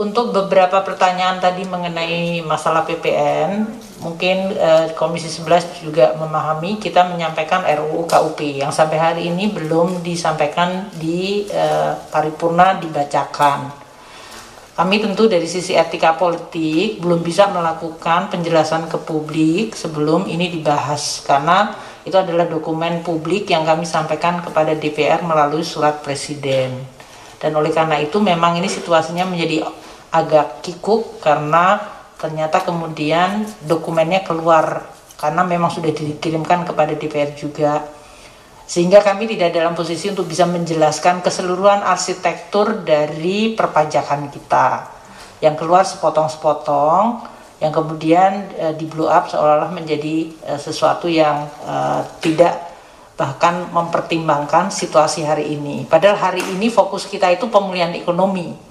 Untuk beberapa pertanyaan tadi mengenai masalah PPN, mungkin Komisi 11 juga memahami kita menyampaikan RUU KUP yang sampai hari ini belum disampaikan di paripurna dibacakan. Kami tentu dari sisi etika politik belum bisa melakukan penjelasan ke publik sebelum ini dibahas, karena itu adalah dokumen publik yang kami sampaikan kepada DPR melalui surat Presiden. Dan oleh karena itu memang ini situasinya menjadi agak kikuk karena ternyata kemudian dokumennya keluar karena memang sudah dikirimkan kepada DPR juga, sehingga kami tidak dalam posisi untuk bisa menjelaskan keseluruhan arsitektur dari perpajakan kita yang keluar sepotong-sepotong, yang kemudian di blow up seolah-olah menjadi sesuatu yang tidak bahkan mempertimbangkan situasi hari ini. Padahal hari ini fokus kita itu pemulihan ekonomi.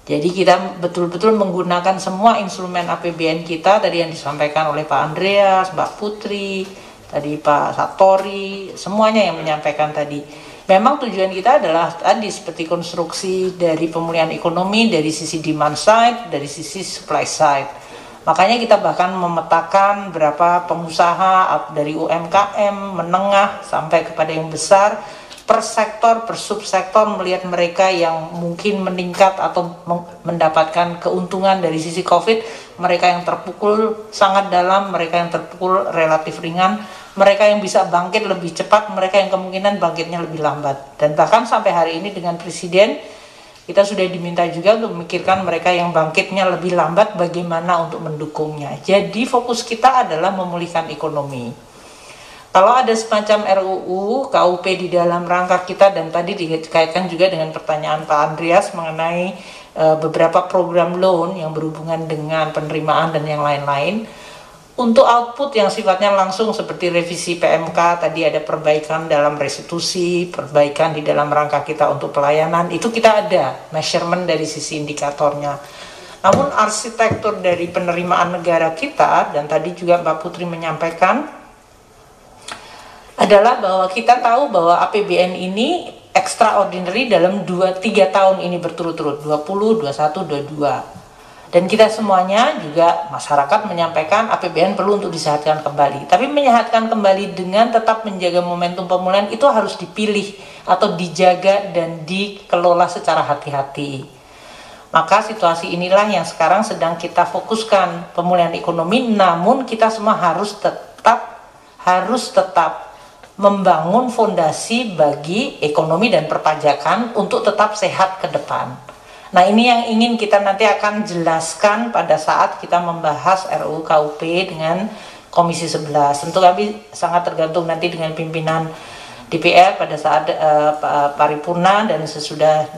Jadi kita betul-betul menggunakan semua instrumen APBN kita, tadi yang disampaikan oleh Pak Andreas, Mbak Putri, tadi Pak Satori, semuanya yang menyampaikan tadi. Memang tujuan kita adalah tadi seperti konstruksi dari pemulihan ekonomi dari sisi demand side, dari sisi supply side. Makanya kita bahkan memetakan berapa pengusaha dari UMKM, menengah sampai kepada yang besar, per sektor, per subsektor, melihat mereka yang mungkin meningkat atau mendapatkan keuntungan dari sisi COVID, mereka yang terpukul sangat dalam, mereka yang terpukul relatif ringan, mereka yang bisa bangkit lebih cepat, mereka yang kemungkinan bangkitnya lebih lambat. Dan bahkan sampai hari ini dengan Presiden, kita sudah diminta juga untuk memikirkan mereka yang bangkitnya lebih lambat, bagaimana untuk mendukungnya. Jadi fokus kita adalah memulihkan ekonomi. Kalau ada semacam RUU KUP di dalam rangka kita, dan tadi dikaitkan juga dengan pertanyaan Pak Andreas mengenai beberapa program loan yang berhubungan dengan penerimaan dan yang lain-lain, untuk output yang sifatnya langsung seperti revisi PMK, tadi ada perbaikan dalam restitusi, perbaikan di dalam rangka kita untuk pelayanan, itu kita ada measurement dari sisi indikatornya. Namun arsitektur dari penerimaan negara kita, dan tadi juga Mbak Putri menyampaikan, adalah bahwa kita tahu bahwa APBN ini extraordinary dalam 2-3 tahun ini berturut-turut, 20, 21, 22. Dan kita semuanya juga masyarakat menyampaikan APBN perlu untuk disehatkan kembali. Tapi menyehatkan kembali dengan tetap menjaga momentum pemulihan itu harus dipilih atau dijaga dan dikelola secara hati-hati. Maka situasi inilah yang sekarang sedang kita fokuskan, pemulihan ekonomi, namun kita semua harus tetap membangun fondasi bagi ekonomi dan perpajakan untuk tetap sehat ke depan. Nah, ini yang ingin kita nanti akan jelaskan pada saat kita membahas RUU KUP dengan Komisi 11. Tentu kami sangat tergantung nanti dengan pimpinan DPR pada saat paripurna dan sesudah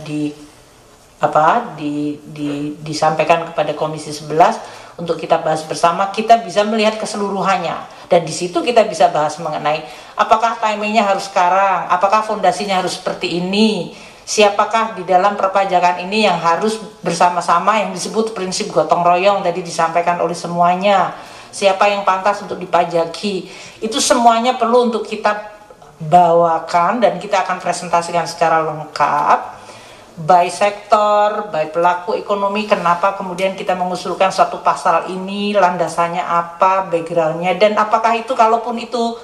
disampaikan kepada Komisi 11 untuk kita bahas bersama, kita bisa melihat keseluruhannya. Dan di situ kita bisa bahas mengenai apakah timingnya harus sekarang, apakah fondasinya harus seperti ini, siapakah di dalam perpajakan ini yang harus bersama-sama, yang disebut prinsip gotong royong tadi disampaikan oleh semuanya, siapa yang pantas untuk dipajaki, itu semuanya perlu untuk kita bawakan dan kita akan presentasikan secara lengkap by sektor, by pelaku ekonomi, kenapa kemudian kita mengusulkan suatu pasal ini, landasannya apa, backgroundnya, dan apakah itu kalaupun itu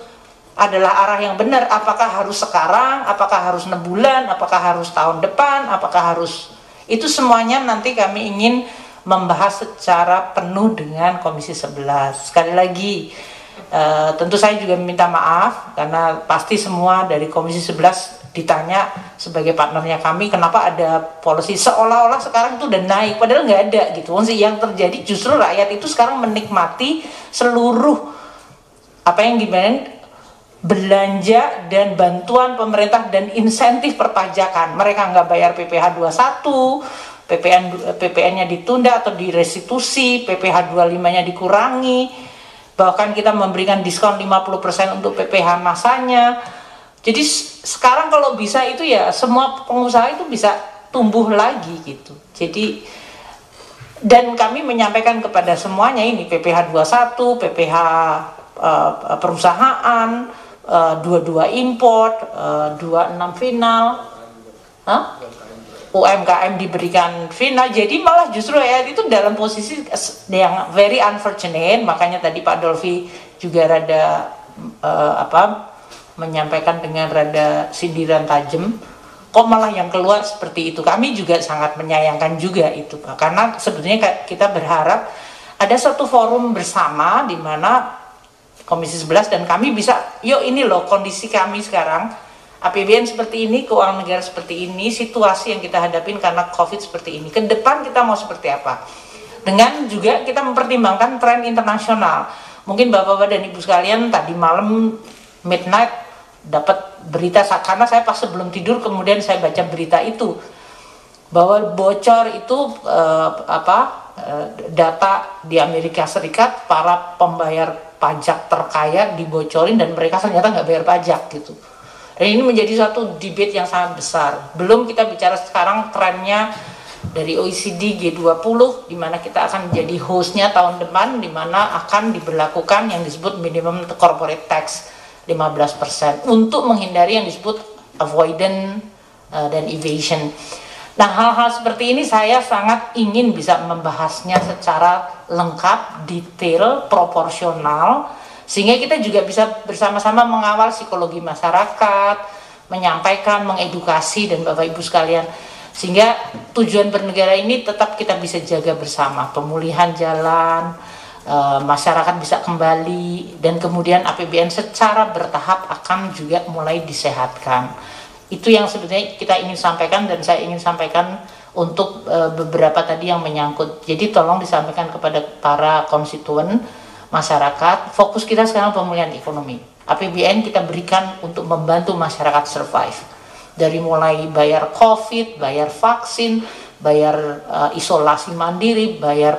adalah arah yang benar, apakah harus sekarang, apakah harus 6 bulan, apakah harus tahun depan, apakah harus, itu semuanya nanti kami ingin membahas secara penuh dengan Komisi 11. Sekali lagi, tentu saya juga meminta maaf karena pasti semua dari Komisi 11 ditanya sebagai partnernya kami, kenapa ada policy seolah-olah sekarang itu udah naik, padahal nggak ada gitu. Yang terjadi justru rakyat itu sekarang menikmati seluruh apa yang gimana belanja dan bantuan pemerintah dan insentif perpajakan. Mereka nggak bayar PPh 21, PPN-nya ditunda atau direstitusi, PPh 25-nya dikurangi, bahkan kita memberikan diskon 50% untuk PPh masanya. Jadi sekarang kalau bisa itu ya semua pengusaha itu bisa tumbuh lagi gitu. Jadi dan kami menyampaikan kepada semuanya ini PPh 21, PPh perusahaan, 22 import, 26 final, UMKM diberikan final, jadi malah justru rakyat itu dalam posisi yang very unfortunate. Makanya tadi Pak Dolvi juga rada menyampaikan dengan rada sindiran tajam, kok malah yang keluar seperti itu. Kami juga sangat menyayangkan juga itu Pak, karena sebetulnya kita berharap ada satu forum bersama di mana Komisi 11 dan kami bisa, yuk ini loh kondisi kami sekarang, APBN seperti ini, keuangan negara seperti ini, situasi yang kita hadapin karena COVID seperti ini. Ke depan kita mau seperti apa? Dengan juga kita mempertimbangkan tren internasional. Mungkin Bapak-Bapak dan Ibu sekalian tadi malam midnight dapat berita, karena saya pas sebelum tidur kemudian saya baca berita itu, bahwa bocor itu data di Amerika Serikat, para pembayar pajak terkaya dibocorin dan mereka ternyata nggak bayar pajak gitu. Dan ini menjadi suatu debate yang sangat besar. Belum kita bicara sekarang trennya dari OECD G20, di mana kita akan menjadi hostnya tahun depan, di mana akan diberlakukan yang disebut minimum corporate tax 15% untuk menghindari yang disebut avoidance dan evasion. Nah, hal-hal seperti ini saya sangat ingin bisa membahasnya secara lengkap, detail, proporsional, sehingga kita juga bisa bersama-sama mengawal psikologi masyarakat, menyampaikan, mengedukasi, dan Bapak Ibu sekalian, sehingga tujuan bernegara ini tetap kita bisa jaga bersama. Pemulihan jalan, masyarakat bisa kembali, dan kemudian APBN secara bertahap akan juga mulai disehatkan. Itu yang sebetulnya kita ingin sampaikan, dan saya ingin sampaikan untuk beberapa tadi yang menyangkut. Jadi tolong disampaikan kepada para konstituen masyarakat, fokus kita sekarang pemulihan ekonomi. APBN kita berikan untuk membantu masyarakat survive. Dari mulai bayar COVID, bayar vaksin, bayar isolasi mandiri, bayar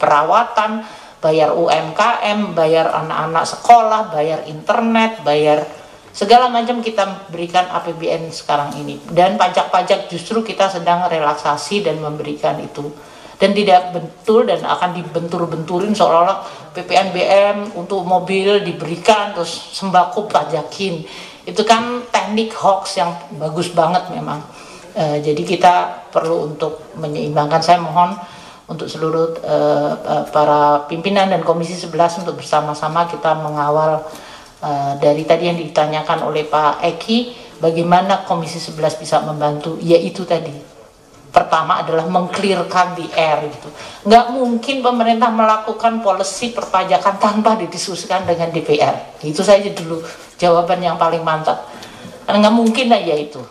perawatan, bayar UMKM, bayar anak-anak sekolah, bayar internet, bayar segala macam kita berikan APBN sekarang ini. Dan pajak-pajak justru kita sedang relaksasi dan memberikan itu. Dan tidak betul dan akan dibentur-benturin seolah-olah PPNBM untuk mobil diberikan terus sembako pajakin. Itu kan teknik hoax yang bagus banget memang. Jadi kita perlu untuk menyeimbangkan. Saya mohon untuk seluruh para pimpinan dan Komisi 11 untuk bersama-sama kita mengawal dari tadi yang ditanyakan oleh Pak Eki, bagaimana Komisi 11 bisa membantu, yaitu tadi pertama adalah meng-clearkan the air gitu. Nggak mungkin pemerintah melakukan policy perpajakan tanpa didiskusikan dengan DPR. Itu saja dulu jawaban yang paling mantap. Karena nggak mungkin aja itu.